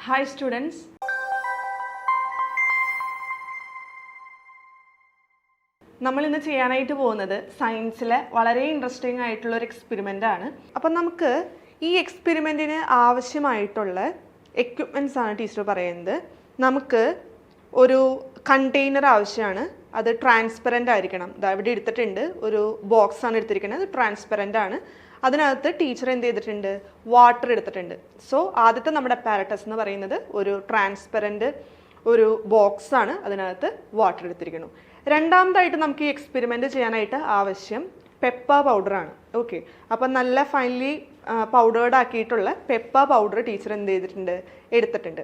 Hi students. നമ്മൾ ഇന്ന് ചെയ്യാനായിട്ട് പോകുന്നത് സയൻസിലെ വളരെ ഇൻട്രസ്റ്റിംഗ് ആയിട്ടുള്ള ഒരു എക്സ്പെരിമെൻ്റ് ആണ്. അപ്പം നമുക്ക് ഈ എക്സ്പെരിമെൻറ്റിന് ആവശ്യമായിട്ടുള്ള എക്യുപ്മെൻറ്റ്സ് ആണ് ടീച്ചർ പറയുന്നത്. നമുക്ക് ഒരു കണ്ടെയ്നർ ആവശ്യമാണ്. അത് ട്രാൻസ്പെറൻ്റ് ആയിരിക്കണം. ഇവിടെ എടുത്തിട്ടുണ്ട്, ഒരു ബോക്സ് ആണ് എടുത്തിരിക്കുന്നത്. അത് ട്രാൻസ്പെറൻ്റ് ആണ്. അതിനകത്ത് ടീച്ചർ എന്ത് ചെയ്തിട്ടുണ്ട്, വാട്ടർ എടുത്തിട്ടുണ്ട്. സോ ആദ്യത്തെ നമ്മുടെ അപ്പാരറ്റസ് എന്ന് പറയുന്നത് ഒരു ട്രാൻസ്പെറൻറ്റ് ഒരു ബോക്സ് ആണ്. അതിനകത്ത് വാട്ടർ എടുത്തിരിക്കുന്നു. രണ്ടാമതായിട്ട് നമുക്ക് ഈ എക്സ്പെരിമെൻ്റ് ചെയ്യാനായിട്ട് ആവശ്യം പെപ്പർ പൗഡറാണ്. ഓക്കെ, അപ്പം നല്ല ഫൈനലി പൗഡേർഡ് ആക്കിയിട്ടുള്ള പെപ്പർ പൗഡർ ടീച്ചർ എന്ത് ചെയ്തിട്ടുണ്ട്, എടുത്തിട്ടുണ്ട്.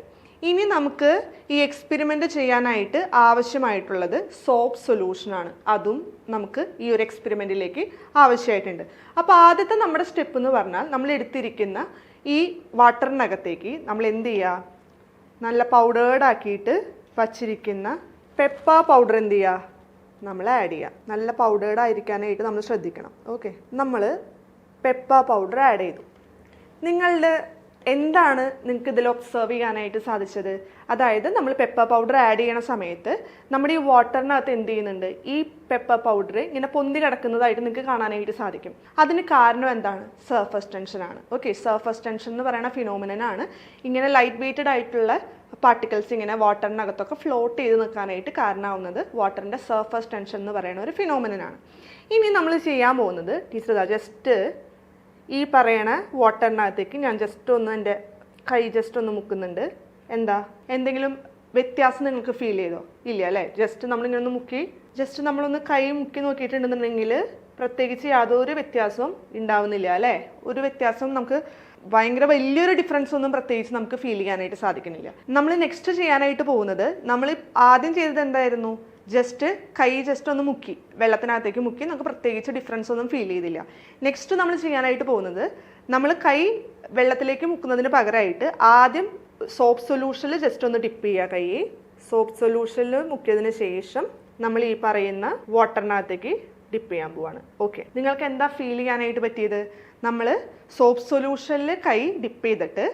ഇനി നമുക്ക് ഈ എക്സ്പെരിമെൻ്റ് ചെയ്യാനായിട്ട് ആവശ്യമായിട്ടുള്ളത് സോപ്പ് സൊല്യൂഷനാണ്. അതും നമുക്ക് ഈ ഒരു എക്സ്പെരിമെൻറ്റിലേക്ക് ആവശ്യമായിട്ടുണ്ട്. അപ്പോൾ ആദ്യത്തെ നമ്മുടെ സ്റ്റെപ്പ് എന്ന് പറഞ്ഞാൽ നമ്മൾ എടുത്തിരിക്കുന്ന ഈ വാട്ടറിനകത്തേക്ക് നമ്മൾ എന്ത് ചെയ്യുക, നല്ല പൗഡേർഡ് ആക്കിയിട്ട് വച്ചിരിക്കുന്ന പെപ്പർ പൗഡർ എന്ത് ചെയ്യുക, നമ്മൾ ആഡ് ചെയ്യുക. നല്ല പൗഡേർഡ് ആയിരിക്കാനായിട്ട് നമ്മൾ ശ്രദ്ധിക്കണം. ഓക്കെ, നമ്മൾ പെപ്പർ പൗഡർ ആഡ് ചെയ്തു. നിങ്ങളുടെ എന്താണ് നിങ്ങൾക്ക് ഇതിൽ ഒബ്സർവ് ചെയ്യാനായിട്ട് സാധിച്ചത്? അതായത് നമ്മൾ പെപ്പർ പൗഡർ ആഡ് ചെയ്യണ സമയത്ത് നമ്മുടെ ഈ വാട്ടറിനകത്ത് എന്ത് ചെയ്യുന്നുണ്ട്, ഈ പെപ്പർ പൗഡർ ഇങ്ങനെ പൊന്തി കിടക്കുന്നതായിട്ട് നിങ്ങൾക്ക് കാണാനായിട്ട് സാധിക്കും. അതിന് കാരണം എന്താണ്? സർഫസ് ടെൻഷനാണ്. ഓക്കെ, സർഫസ് ടെൻഷൻ എന്ന് പറയുന്ന ഫിനോമിനനാണ്. ഇങ്ങനെ ലൈറ്റ് വെയ്റ്റഡ് ആയിട്ടുള്ള പാർട്ടിക്കിൾസ് ഇങ്ങനെ വാട്ടറിനകത്തൊക്കെ ഫ്ലോട്ട് ചെയ്ത് നിൽക്കാനായിട്ട് കാരണമാവുന്നത് വാട്ടറിൻ്റെ സർഫസ് ടെൻഷൻ എന്ന് പറയുന്ന ഒരു ഫിനോമിനനാണ്. ഇനി നമ്മൾ ചെയ്യാൻ പോകുന്നത് ടീച്ചർ ജസ്റ്റ് ഈ പറയണ വാട്ടറിനകത്തേക്ക് ഞാൻ ജസ്റ്റ് ഒന്ന് എൻ്റെ കൈ ജസ്റ്റ് ഒന്ന് മുക്കുന്നുണ്ട്. എന്താ, എന്തെങ്കിലും വ്യത്യാസം നിങ്ങൾക്ക് ഫീൽ ചെയ്തോ? ഇല്ല അല്ലേ? ജസ്റ്റ് നമ്മളിങ്ങനെ ഒന്ന് മുക്കി, ജസ്റ്റ് നമ്മളൊന്ന് കൈ മുക്കി നോക്കിയിട്ടുണ്ടെന്നുണ്ടെങ്കിൽ പ്രത്യേകിച്ച് യാതൊരു വ്യത്യാസവും ഉണ്ടാവുന്നില്ല അല്ലേ? ഒരു വ്യത്യാസം നമുക്ക് ഭയങ്കര വലിയൊരു ഡിഫറൻസ് ഒന്നും പ്രത്യേകിച്ച് നമുക്ക് ഫീൽ ചെയ്യാനായിട്ട് സാധിക്കുന്നില്ല. നമ്മൾ നെക്സ്റ്റ് ചെയ്യാനായിട്ട് പോകുന്നത്, നമ്മൾ ആദ്യം ചെയ്തത് എന്തായിരുന്നു, ജസ്റ്റ് കൈ ജസ്റ്റ് ഒന്ന് മുക്കി, വെള്ളത്തിനകത്തേക്ക് മുക്കി, നമുക്ക് പ്രത്യേകിച്ച് ഡിഫറൻസ് ഒന്നും ഫീൽ ചെയ്തില്ല. നെക്സ്റ്റ് നമ്മൾ ചെയ്യാനായിട്ട് പോകുന്നത്, നമ്മൾ കൈ വെള്ളത്തിലേക്ക് മുക്കുന്നതിന് പകരമായിട്ട് ആദ്യം സോപ്പ് സൊല്യൂഷനിൽ ജസ്റ്റ് ഒന്ന് ഡിപ്പ് ചെയ്യുക. കൈ സോപ്പ് സൊല്യൂഷനിൽ മുക്കിയതിന് ശേഷം നമ്മൾ ഈ പറയുന്ന വാട്ടറിനകത്തേക്ക് ഡിപ്പ് ചെയ്യാൻ പോവാണ്. ഓക്കെ, നിങ്ങൾക്ക് എന്താ ഫീൽ ചെയ്യാനായിട്ട് പറ്റിയത്? നമ്മൾ സോപ്പ് സൊല്യൂഷനിൽ കൈ ഡിപ്പ് ചെയ്തിട്ട്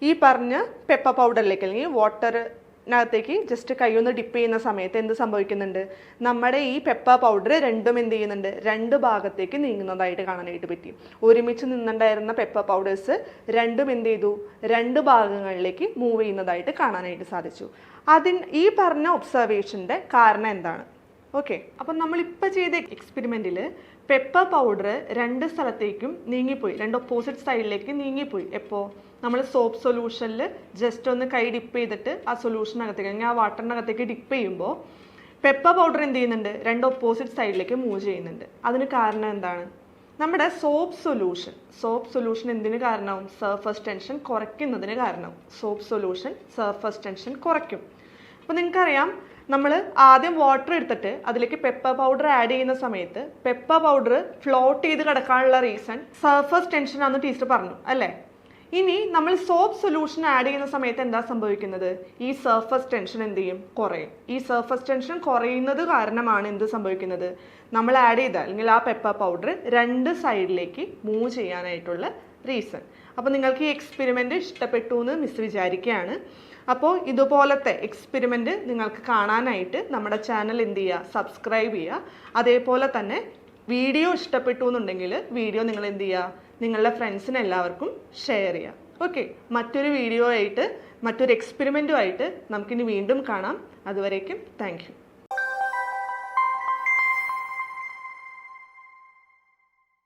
ഈ പറഞ്ഞ പെപ്പർ പൗഡറിലേക്ക് അല്ലെങ്കിൽ വാട്ടറിനകത്തേക്ക് ജസ്റ്റ് കൈ ഒന്ന് ഡിപ്പ് ചെയ്യുന്ന സമയത്ത് എന്ത് സംഭവിക്കുന്നുണ്ട്, നമ്മുടെ ഈ പെപ്പർ പൗഡർ രണ്ടും എന്ത് ചെയ്യുന്നുണ്ട്, രണ്ട് ഭാഗത്തേക്ക് നീങ്ങുന്നതായിട്ട് കാണാനായിട്ട് പറ്റി. ഒരുമിച്ച് നിന്നുണ്ടായിരുന്ന പെപ്പർ പൗഡേഴ്സ് രണ്ടും എന്ത് ചെയ്തു, രണ്ട് ഭാഗങ്ങളിലേക്ക് മൂവ് ചെയ്യുന്നതായിട്ട് കാണാനായിട്ട് സാധിച്ചു. ഈ പറഞ്ഞ ഒബ്സർവേഷൻ്റെ കാരണം എന്താണ്? ഓക്കെ, അപ്പം നമ്മളിപ്പോൾ ചെയ്ത എക്സ്പെരിമെൻറ്റിൽ പെപ്പർ പൗഡർ രണ്ട് സ്ഥലത്തേക്കും നീങ്ങിപ്പോയി, രണ്ട് ഓപ്പോസിറ്റ് സൈഡിലേക്ക് നീങ്ങിപ്പോയി. എപ്പോൾ നമ്മൾ സോപ്പ് സൊല്യൂഷനിൽ ജസ്റ്റ് ഒന്ന് കൈ ഡിപ്പ് ചെയ്തിട്ട് ആ സൊല്യൂഷനകത്തേക്ക് അല്ലെങ്കിൽ ആ വാട്ടറിനകത്തേക്ക് ഡിപ്പ് ചെയ്യുമ്പോൾ പെപ്പർ പൗഡർ എന്ത് ചെയ്യുന്നുണ്ട്, രണ്ട് ഓപ്പോസിറ്റ് സൈഡിലേക്ക് മൂവ് ചെയ്യുന്നുണ്ട്. അതിന് കാരണം എന്താണ്? നമ്മുടെ സോപ്പ് സൊല്യൂഷൻ എന്തിന് കാരണമാവും? സർഫസ് ടെൻഷൻ കുറയ്ക്കുന്നതിന് കാരണമാവും. സോപ്പ് സൊല്യൂഷൻ സർഫസ് ടെൻഷൻ കുറയ്ക്കും. അപ്പോൾ നിങ്ങൾക്കറിയാം, നമ്മൾ ആദ്യം വാട്ടർ എടുത്തിട്ട് അതിലേക്ക് പെപ്പർ പൗഡർ ആഡ് ചെയ്യുന്ന സമയത്ത് പെപ്പർ പൗഡർ ഫ്ലോട്ട് ചെയ്ത് കിടക്കാനുള്ള റീസൺ സർഫസ് ടെൻഷൻ ആണെന്ന് ടീച്ചർ പറഞ്ഞു അല്ലേ? ഇനി നമ്മൾ സോപ്പ് സൊല്യൂഷൻ ആഡ് ചെയ്യുന്ന സമയത്ത് എന്താ സംഭവിക്കുന്നത്? ഈ സർഫസ് ടെൻഷൻ എന്ത് ചെയ്യും, കുറയും. ഈ സർഫസ് ടെൻഷൻ കുറയുന്നത് കാരണമാണ് എന്ത് സംഭവിക്കുന്നത്, നമ്മൾ ആഡ് ചെയ്ത അല്ലെങ്കിൽ ആ പെപ്പർ പൗഡർ രണ്ട് സൈഡിലേക്ക് മൂവ് ചെയ്യാനായിട്ടുള്ള റീസൺ. അപ്പോൾ നിങ്ങൾക്ക് ഈ എക്സ്പെരിമെൻറ്റ് ഇഷ്ടപ്പെട്ടു എന്ന് മിസ് വിചാരിക്കുകയാണ്. അപ്പോൾ ഇതുപോലത്തെ എക്സ്പെരിമെൻറ്റ് നിങ്ങൾക്ക് കാണാനായിട്ട് നമ്മുടെ ചാനൽ എന്ത് ചെയ്യുക, സബ്സ്ക്രൈബ് ചെയ്യുക. അതേപോലെ തന്നെ വീഡിയോ ഇഷ്ടപ്പെട്ടു എന്നുണ്ടെങ്കിൽ വീഡിയോ നിങ്ങൾ എന്ത് ചെയ്യുക, നിങ്ങളുടെ ഫ്രണ്ട്സിന് എല്ലാവർക്കും ഷെയർ ചെയ്യുക. ഓക്കെ, മറ്റൊരു വീഡിയോ ആയിട്ട് മറ്റൊരു എക്സ്പെരിമെൻറ്റുമായിട്ട് നമുക്കിനി വീണ്ടും കാണാം. അതുവരേക്കും താങ്ക് യു.